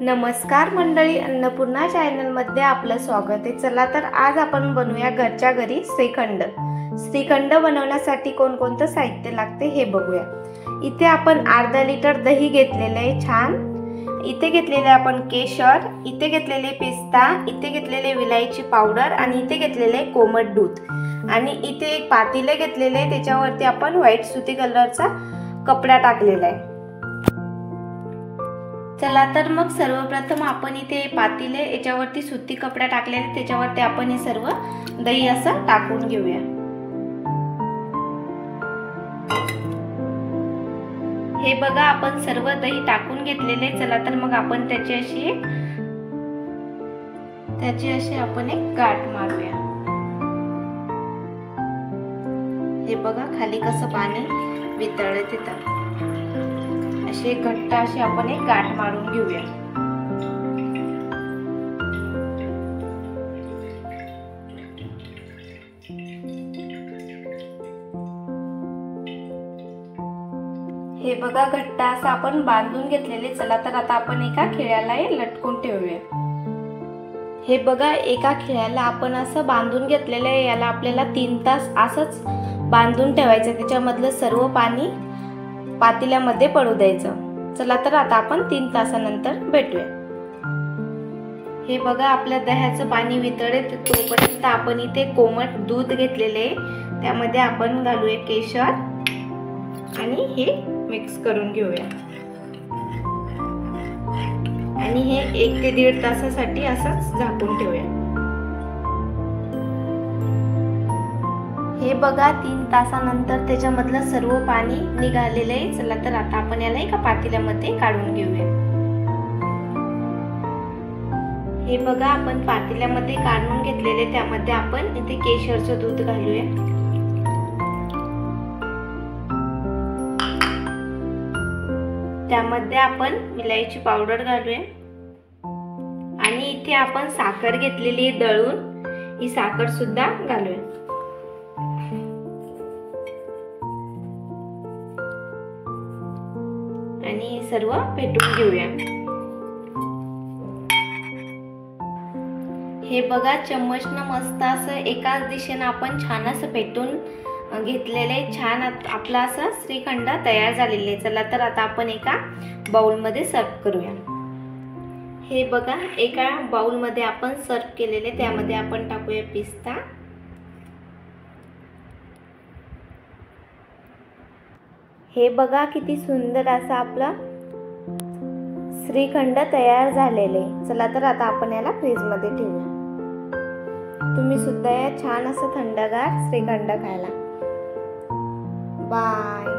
नमस्कार मंडळी, अन्नपूर्णा चॅनलमध्ये आपलं स्वागत आहे। चला तर आज आपण बनवूया घरच्या घरी श्रीखंड। श्रीखंड बनवण्यासाठी कोणकोणतं साहित्य लागते हे बघूया। इथे आपण अर्धा लिटर दही घेतलेले आहे छान। इथे घेतलेले आपण केशर, इथे घेतलेले पिस्ता, इथे घेतलेले विलायची पावडर आणि इथे घेतलेले कोमट दूध आणि इथे एक पातेले घेतलेले, त्याच्यावरती आपण व्हाईट सुती कलरचा कपडा टाकलेला आहे। चला तर मग सर्वप्रथम आपण इथे पातेले, याच्यावरती सुती कपडा टाकलेला, त्याच्यावरती आपण हे सर्व दही असं टाकून घेऊया। हे बघा आपण सर्व दही टाकून घेतलेले। चला तर मग आपण त्याची अशी आपण एक गाठ मारूया। हे बघा खाली कसं पाणी वितळले तिथं अशी घट्ट अशी आपण एक गाठ मारून घेऊया। हे बघा घट्ट असं आपण बांधून घेतलेले। चला तर आता आपण एका खिळ्याला लटकून ठेवूया। हे बघा एका खिळ्याला आपण असं बांधून घेतलेलं आहे। याला आपल्याला 3 तास असंच बांधून ठेवायचं, त्याच्यामधलं सर्व पाणी पातेल्यामध्ये पडू द्यायचं। चला तर आता आपण 3 तासानंतर भेटूया। हे बघा आपल्या दह्याचं पाणी वितळले, तोपर्यंत आपण इथे कोमट दूध घेतलेले, त्यामध्ये आपण घालूया केशर आणि हे मिक्स करून घेऊया आणि हे 1 ते 1.5 तासासाठी असंच झाकून ठेवूया। हे बघा 3 तासानंतर त्याच्यामधलं सर्व पाणी निघालेलं आहे। चला तर आता आपण याला एका पातेल्यामध्ये काढून घेऊया। हे बघा आपण पातेल्यामध्ये काढून घेतलेले, त्यामध्ये आपण इथे केशरचं दूध घालूया। त्यामध्ये आपण विलायची पावडर घालूया आणि इथे आपण साखर घेतलेली दळून, ही साखर सुद्धा घालूया आणि सर्व फेटून घेऊया। हे बघा चम्मचनं मस्त असं एकाच दिशेने आपण छान असं फेटून घेतलेले, छान आपला असं श्रीखंड तयार झालेले। चला तर आता आपण एका बाउल मध्ये सर्व करूया। हे बघा एका बाउल मध्ये आपण सर्व केलेले, त्यामध्ये आपण टाकूया पिस्ता, हे बघा किती सुंदर असं आपला श्रीखंड तयार झालेले। चला तर आता आपण याला फ्रीज मध्ये ठेवूया। तुम्ही सुद्धा या छान असं थंडगार श्रीखंड खायला। बाय।